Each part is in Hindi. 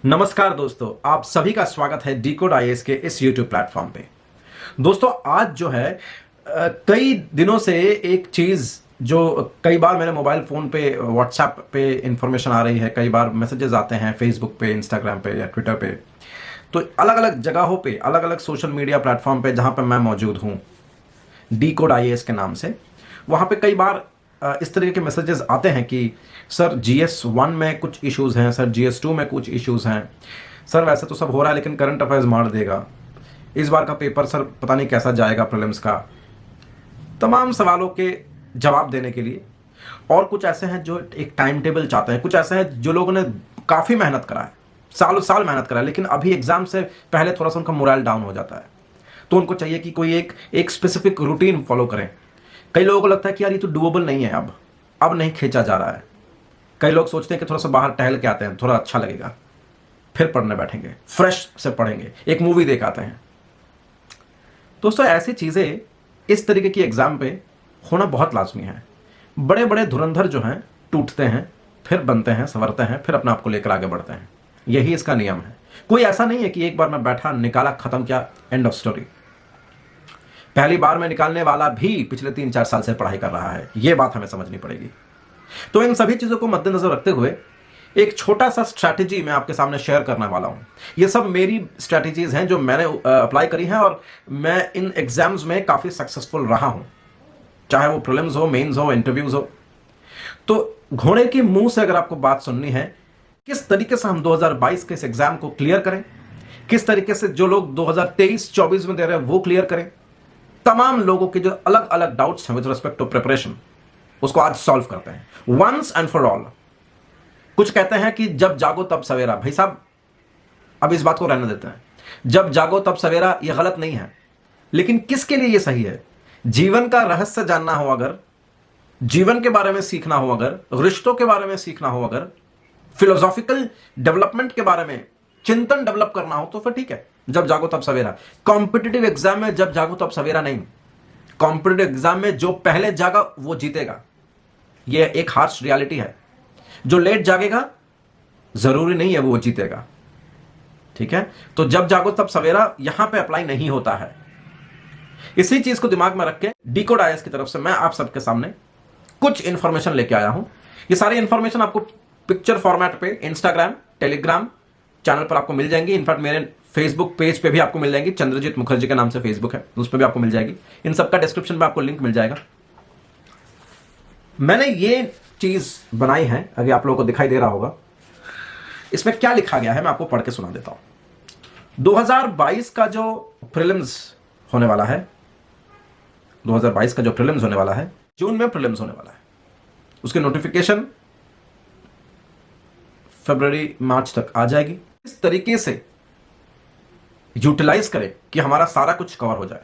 नमस्कार दोस्तों, आप सभी का स्वागत है डिकोड आईएएस के इस YouTube प्लेटफॉर्म पे। दोस्तों, आज जो है कई दिनों से एक चीज़ जो कई बार मेरे मोबाइल फ़ोन पे व्हाट्सएप पे इंफॉर्मेशन आ रही है, कई बार मैसेजेस आते हैं फेसबुक पे, इंस्टाग्राम पे या ट्विटर पे। तो अलग अलग जगहों पे, अलग अलग सोशल मीडिया प्लेटफॉर्म पे जहाँ पे मैं मौजूद हूँ डिकोड आईएएस के नाम से, वहाँ पे कई बार इस तरीके के मैसेजेस आते हैं कि सर GS1 में कुछ इश्यूज़ हैं, सर GS2 में कुछ इश्यूज़ हैं, सर वैसे तो सब हो रहा है लेकिन करंट अफेयर्स मार देगा, इस बार का पेपर सर पता नहीं कैसा जाएगा प्रीलिम्स का। तमाम सवालों के जवाब देने के लिए, और कुछ ऐसे हैं जो एक टाइम टेबल चाहते हैं, कुछ ऐसे हैं जो लोगों ने काफ़ी मेहनत करा है, सालों साल मेहनत करा है, लेकिन अभी एग्ज़ाम से पहले थोड़ा सा उनका मोरल डाउन हो जाता है, तो उनको चाहिए कि कोई एक स्पेसिफिक रूटीन फॉलो करें। कई लोगों को लगता है कि यार ये तो डूएबल नहीं है, अब नहीं खींचा जा रहा है। कई लोग सोचते हैं कि थोड़ा सा बाहर टहल के आते हैं, थोड़ा अच्छा लगेगा, फिर पढ़ने बैठेंगे, फ्रेश से पढ़ेंगे, एक मूवी देख आते हैं। दोस्तों, ऐसी चीज़ें इस तरीके की एग्ज़ाम पे होना बहुत लाजमी है। बड़े बड़े धुरंधर जो हैं टूटते हैं, फिर बनते हैं, संवरते हैं, फिर अपने आप को लेकर आगे बढ़ते हैं। यही इसका नियम है। कोई ऐसा नहीं है कि एक बार मैं बैठा, निकाला, खत्म किया, एंड ऑफ स्टोरी। पहली बार में निकालने वाला भी पिछले 3-4 साल से पढ़ाई कर रहा है, यह बात हमें समझनी पड़ेगी। तो इन सभी चीज़ों को मद्देनजर रखते हुए एक छोटा सा स्ट्रैटेजी मैं आपके सामने शेयर करने वाला हूं। ये सब मेरी स्ट्रैटेजीज हैं जो मैंने अप्लाई करी हैं, और मैं इन एग्जाम्स में काफ़ी सक्सेसफुल रहा हूं, चाहे वो प्रीलिम्स हो, मेंस हो, इंटरव्यूज हो। तो घोड़े के मुंह से अगर आपको बात सुननी है, किस तरीके से हम 2022 के इस एग्जाम को क्लियर करें, किस तरीके से जो लोग 2023-24 में दे रहे हैं वो क्लियर करें, तमाम लोगों के जो अलग अलग डाउट्स हैं विद रिस्पेक्ट टू प्रिपरेशन, उसको आज सॉल्व करते हैं वंस एंड फॉर ऑल। कुछ कहते हैं कि जब जागो तब सवेरा। भाई साहब, अब इस बात को रहने देते हैं। जब जागो तब सवेरा यह गलत नहीं है, लेकिन किसके लिए यह सही है? जीवन का रहस्य जानना हो अगर, जीवन के बारे में सीखना हो अगर, रिश्तों के बारे में सीखना हो अगर, फिलोसॉफिकल डेवलपमेंट के बारे में चिंतन डेवलप करना हो, तो फिर ठीक है, जब जागो तब सवेरा। कॉम्पिटिटिव एग्जाम में जब जागो तब सवेरा नहीं। कॉम्पिटिटिव एग्जाम में जो पहले जागा वो जीतेगा, यह एक हार्श रियलिटी है। जो लेट जागेगा जरूरी नहीं है वो जीतेगा। ठीक है, तो जब जागो तब सवेरा यहां पे अप्लाई नहीं होता है। इसी चीज को दिमाग में रख के डिकोड आईएएस की तरफ से मैं आप सबके सामने कुछ इंफॉर्मेशन लेके आया हूं। ये सारी इंफॉर्मेशन आपको पिक्चर फॉर्मेट पे इंस्टाग्राम, टेलीग्राम चैनल पर आपको मिल जाएंगी। इनफैक्ट मेरे फेसबुक पेज पे भी आपको मिल जाएंगी, चंद्रजीत मुखर्जी के नाम से फेसबुक है, उस पर भी आपको मिल जाएगी। इन सबका डिस्क्रिप्शन में आपको लिंक मिल जाएगा। मैंने ये चीज बनाई है, अगर आप लोगों को दिखाई दे रहा होगा, इसमें क्या लिखा गया है मैं आपको पढ़ के सुना देता हूं। 2022 का जो प्रीलिम्स होने वाला है, 2022 का जो प्रीलिम्स होने वाला है, जून में प्रीलिम्स होने वाला है। उसकी नोटिफिकेशन फरवरी मार्च तक आ जाएगी। इस तरीके से यूटिलाइज करें कि हमारा सारा कुछ कवर हो जाए।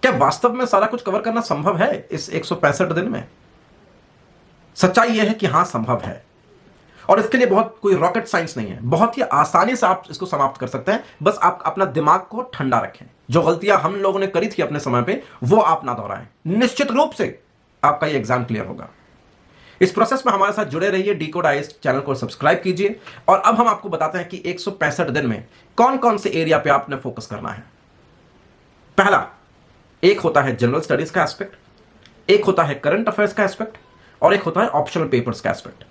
क्या वास्तव में सारा कुछ कवर करना संभव है इस 165 दिन में? सच्चाई यह है कि हां, संभव है, और इसके लिए बहुत कोई रॉकेट साइंस नहीं है। बहुत ही आसानी से आप इसको समाप्त कर सकते हैं। बस आप अपना दिमाग को ठंडा रखें। जो गलतियां हम लोगों ने करी थी अपने समय पे, वो आप ना दोहराएं। निश्चित रूप से आपका ये एग्जाम क्लियर होगा। इस प्रोसेस में हमारे साथ जुड़े रहिए। डिकोड आईएएस चैनल को सब्सक्राइब कीजिए। और अब हम आपको बताते हैं कि 165 दिन में कौन कौन से एरिया पे आपने फोकस करना है। पहला, एक होता है जनरल स्टडीज का एस्पेक्ट, एक होता है करंट अफेयर्स का एस्पेक्ट, और एक होता है ऑप्शनल पेपर्स का एस्पेक्ट।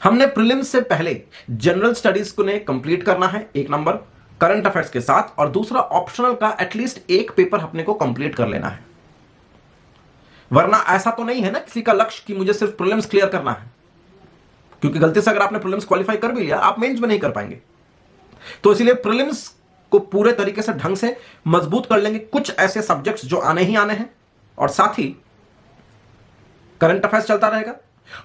हमने प्रीलिम्स से पहले जनरल स्टडीज को ने कंप्लीट करना है, एक नंबर करंट अफेयर्स के साथ, और दूसरा ऑप्शनल का एटलीस्ट एक पेपर अपने को कंप्लीट कर लेना है। वरना ऐसा तो नहीं है ना किसी का लक्ष्य कि मुझे सिर्फ प्रीलिम्स क्लियर करना है, क्योंकि गलती से अगर आपने प्रीलिम्स क्वालिफाई कर भी लिया, आप मेंस में नहीं कर पाएंगे। तो इसीलिए प्रीलिम्स को पूरे तरीके से ढंग से मजबूत कर लेंगे। कुछ ऐसे सब्जेक्ट्स जो आने ही आने हैं, और साथ ही करंट अफेयर्स चलता रहेगा,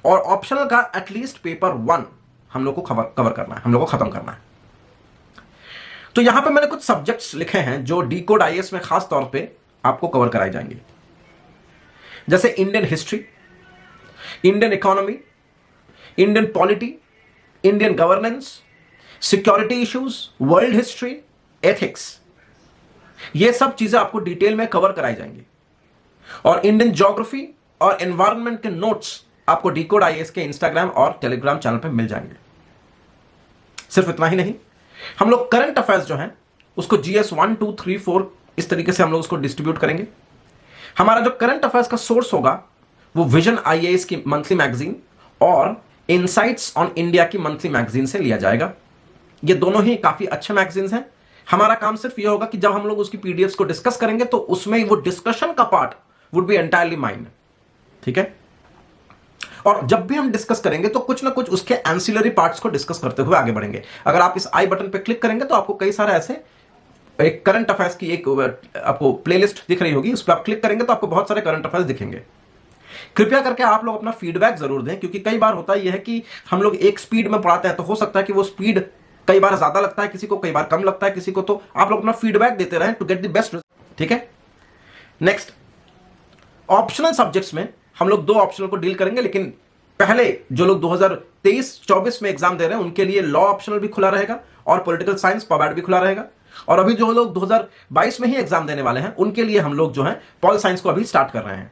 और ऑप्शनल का एटलीस्ट पेपर 1 हम लोग को कवर करना है, हम लोग को खत्म करना है। तो यहां पे मैंने कुछ सब्जेक्ट्स लिखे हैं जो डिकोड आईएएस में खास तौर पे आपको कवर कराए जाएंगे, जैसे Indian history, Indian economy, Indian polity, Indian governance, security issues, world history, ethics. ये सब चीजें आपको डिटेल में कवर कराई जाएंगी। और इंडियन ज्योग्राफी और एनवायरनमेंट के नोट्स आपको डिकोड आईएएस के इंस्टाग्राम और टेलीग्राम चैनल पर मिल जाएंगे। सिर्फ इतना ही नहीं, हम लोग करंट अफेयर्स जो हैं उसको GS 1 2 3 4 इस तरीके से हम लोग उसको डिस्ट्रीब्यूट करेंगे। हमारा जो करंट अफेयर्स का सोर्स होगा वो विजन IAS की मंथली मैगजीन और इनसाइट्स ऑन इंडिया की मंथली मैगजीन से लिया जाएगा। ये दोनों ही काफी अच्छे मैगजीन्स हैं। हमारा काम सिर्फ ये होगा कि जब हम लोग उसकी पीडीएफ्स को डिस्कस करेंगे तो उसमें वो डिस्कशन का part would be entirely mine, ठीक है। और जब भी हम डिस्कस करेंगे तो कुछ ना कुछ उसके एंसिलरी पार्ट्स को डिस्कस करते हुए आगे बढ़ेंगे। अगर आप इस आई बटन पे क्लिक करेंगे तो आपको कई सारे ऐसे एक करंट अफेयर्स की एक आपको प्लेलिस्ट दिख रही होगी, उस पर आप क्लिक करेंगे तो आपको बहुत सारे करंट अफेयर्स दिखेंगे। कृपया करके आप लोग अपना फीडबैक जरूर दें, क्योंकि कई बार होता यह है कि हम लोग एक स्पीड में पढ़ाते हैं तो हो सकता है कि वो स्पीड कई बार ज्यादा लगता है किसी को, कई बार कम लगता है किसी को, तो आप लोग अपना फीडबैक देते रहें टू गेट द बेस्ट, ठीक है। नेक्स्ट, ऑप्शनल सब्जेक्ट्स में हम लोग 2 ऑप्शनल को डील करेंगे, लेकिन पहले जो लोग 2023-24 में एग्जाम दे रहे हैं उनके लिए लॉ ऑप्शनल भी खुला रहेगा और पॉलिटिकल साइंस पबैट भी खुला रहेगा। और अभी जो लोग 2022 में ही एग्जाम देने वाले हैं उनके लिए हम लोग जो है पॉल साइंस को अभी स्टार्ट कर रहे हैं।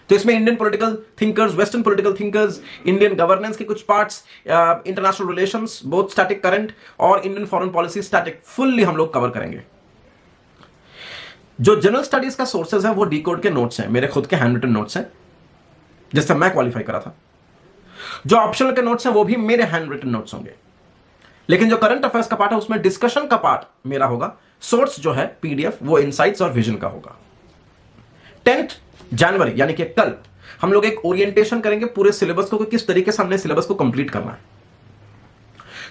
तो इसमें Indian political thinkers, western political thinkers, Indian governance के कुछ parts, international relations both static current और Indian foreign policy static fully हम लोग कवर करेंगे। जो जनरल स्टडीज का सोर्सेज है वो डिकोड के नोट्स हैं, मेरे खुद के हैंड रिटन नोट्स हैं जिससे मैं क्वालिफाई करा था। जो ऑप्शनल के नोट्स हैं वो भी मेरे हैंड रिटन नोट्स होंगे, लेकिन जो करंट अफेयर्स का पार्ट है उसमें डिस्कशन का पार्ट मेरा होगा। सोर्स जो है पीडीएफ वो इनसाइट्स और विजन का होगा। 10 जनवरी यानी कि कल हम लोग एक ओरिएंटेशन करेंगे पूरे सिलेबस को, किस तरीके से हमने सिलेबस को कंप्लीट करना है।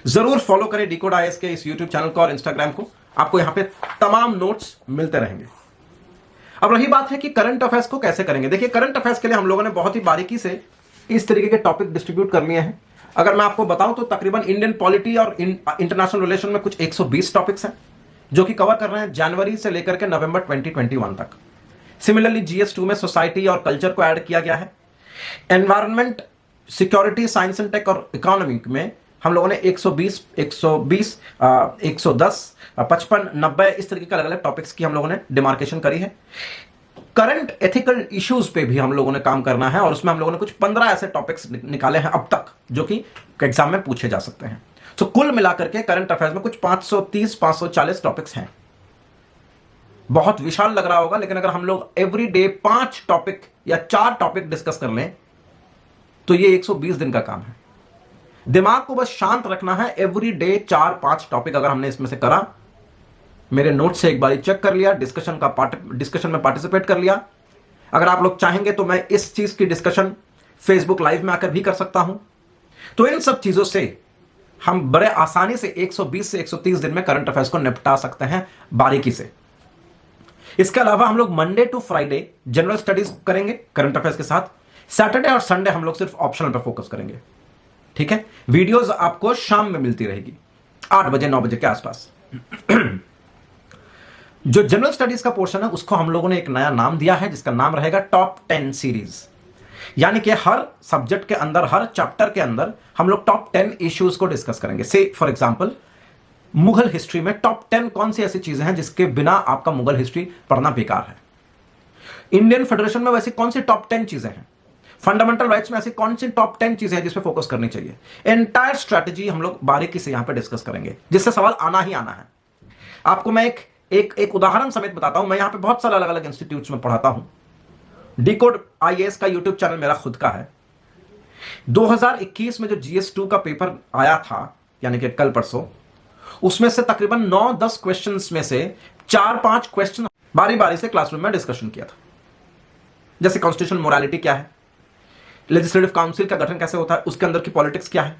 जरूर फॉलो करें डिकोड IAS के इस यूट्यूब चैनल को और इंस्टाग्राम को, आपको यहां पे तमाम नोट्स मिलते रहेंगे। अब रही बात है कि करंट अफेयर्स को कैसे करेंगे। देखिए, करंट अफेयर्स के लिए हम लोगों ने बहुत ही बारीकी से इस तरीके के टॉपिक डिस्ट्रीब्यूट कर लिए हैं। अगर मैं आपको बताऊं तो तकरीबन इंडियन पॉलिटी और इंटरनेशनल रिलेशन में कुछ 120 टॉपिक्स हैं जो कि कवर कर रहे हैं जनवरी से लेकर के नवंबर 2021 तक। सिमिलरली GS 2 में सोसाइटी और कल्चर को ऐड किया गया है। Environment, security, science and tech और इकोनॉमी में हम लोगों ने 120, 110, 55, 90 इस तरीके के अलग अलग टॉपिक्स की हम लोगों ने डिमार्केशन करी है। करंट एथिकल इश्यूज पे भी हम लोगों ने काम करना है और उसमें हम लोगों ने कुछ 15 ऐसे टॉपिक्स निकाले हैं अब तक जो कि एग्जाम में पूछे जा सकते हैं। तो कुल मिलाकर के करंट अफेयर्स में कुछ 530, 540 टॉपिक्स हैं। बहुत विशाल लग रहा होगा, लेकिन अगर हम लोग एवरी डे 5 टॉपिक या 4 टॉपिक डिस्कस कर लें तो ये 120 दिन का काम है। दिमाग को बस शांत रखना है। एवरी डे 4-5 टॉपिक अगर हमने इसमें से करा, मेरे नोट से एक बार चेक कर लिया, डिस्कशन में पार्टिसिपेट कर लिया। अगर आप लोग चाहेंगे तो मैं इस चीज की डिस्कशन फेसबुक लाइव में आकर भी कर सकता हूं। तो इन सब चीजों से हम बड़े आसानी से 120 से 130 दिन में करंट अफेयर्स को निपटा सकते हैं बारीकी से। इसके अलावा हम लोग Monday to Friday general studies करेंगे करंट अफेयर्स के साथ। सैटरडे और संडे हम लोग सिर्फ ऑप्शनल पर फोकस करेंगे, ठीक है। वीडियोस आपको शाम में मिलती रहेगी 8 बजे 9 बजे के आसपास। जो जनरल स्टडीज का पोर्शन है उसको हम लोगों ने एक नया नाम दिया है जिसका नाम रहेगा टॉप 10 सीरीज। यानी कि हर सब्जेक्ट के अंदर, हर चैप्टर के अंदर हम लोग टॉप 10 इश्यूज को डिस्कस करेंगे। से फॉर एग्जांपल मुगल हिस्ट्री में टॉप 10 कौन सी ऐसी चीजें हैं जिसके बिना आपका मुगल हिस्ट्री पढ़ना बेकार है। इंडियन फेडरेशन में वैसी कौन सी टॉप 10 चीजें हैं। फंडामेंटल राइट्स में ऐसी कौन सी टॉप 10 चीजें हैं जिस पे फोकस करनी चाहिए। एंटायर स्ट्रैटेजी हम लोग बारीकी से यहां पे डिस्कस करेंगे, जिससे सवाल आना ही आना है। आपको मैं एक उदाहरण समेत बताता हूं। मैं यहां पे बहुत सारे अलग अलग इंस्टीट्यूट्स में पढ़ाता हूं। डिकोड IAS का यूट्यूब चैनल मेरा खुद का है। 2021 में जो GS 2 का पेपर आया था, यानी कि कल परसों, उसमें से तकरीबन 9-10 क्वेश्चंस में से 4-5 क्वेश्चन बारी बारी से क्लासरूम में डिस्कशन किया था। जैसे कॉन्स्टिट्यूशनल मोरालिटी क्या है, लेजिस्लेटिव काउंसिल का गठन कैसे होता है, उसके अंदर की पॉलिटिक्स क्या है,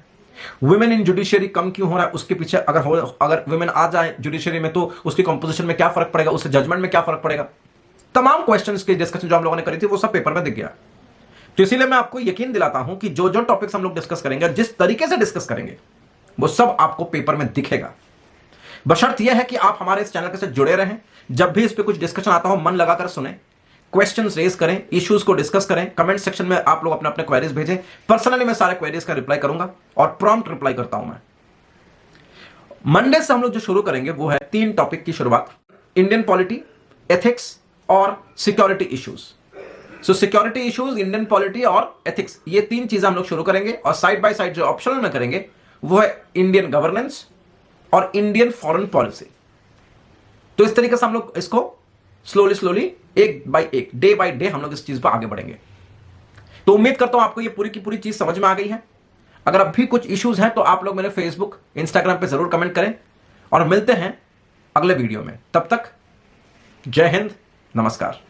वुमेन इन जुडिशियरी कम क्यों हो रहा है, उसके पीछे अगर वुमेन आ जाए जुडिशियरी में तो उसकी कंपोजिशन में क्या फर्क पड़ेगा, उससे जजमेंट में क्या फर्क पड़ेगा। तमाम क्वेश्चंस की डिस्कशन जो हम लोगों ने करी थी वो सब पेपर में दिख गया। तो इसीलिए मैं आपको यकीन दिलाता हूं कि जो जो टॉपिक्स हम लोग डिस्कस करेंगे, जिस तरीके से डिस्कस करेंगे, वो सब आपको पेपर में दिखेगा। बशर्त यह है कि आप हमारे इस चैनल के साथ जुड़े रहें। जब भी इस पे कुछ डिस्कशन आता हो, मन लगाकर सुने, क्वेश्चंस रेज करें, इश्यूज को डिस्कस करें। कमेंट सेक्शन में आप लोग अपने अपने क्वेरीज भेजें। पर्सनली मैं सारे क्वेरीज का रिप्लाई करूंगा और प्रॉम्प्ट रिप्लाई करता हूं मैं। मंडे से हम लोग जो शुरू करेंगे वो है 3 टॉपिक की शुरुआत, इंडियन पॉलिटी, एथिक्स और सिक्योरिटी इश्यूज। सो सिक्योरिटी इश्यूज, इंडियन पॉलिटी और एथिक्स, ये 3 चीजें हम लोग शुरू करेंगे। और साइड बाय साइड जो ऑप्शनल में करेंगे वो है इंडियन गवर्नेंस और इंडियन फॉरेन पॉलिसी। तो इस तरीके से हम लोग इसको स्लोली स्लोली एक बाय एक, डे बाय डे हम लोग इस चीज पर आगे बढ़ेंगे। तो उम्मीद करता हूं आपको ये पूरी की पूरी चीज समझ में आ गई है। अगर अब भी कुछ इश्यूज हैं तो आप लोग मेरे फेसबुक इंस्टाग्राम पे जरूर कमेंट करें, और मिलते हैं अगले वीडियो में। तब तक जय हिंद, नमस्कार।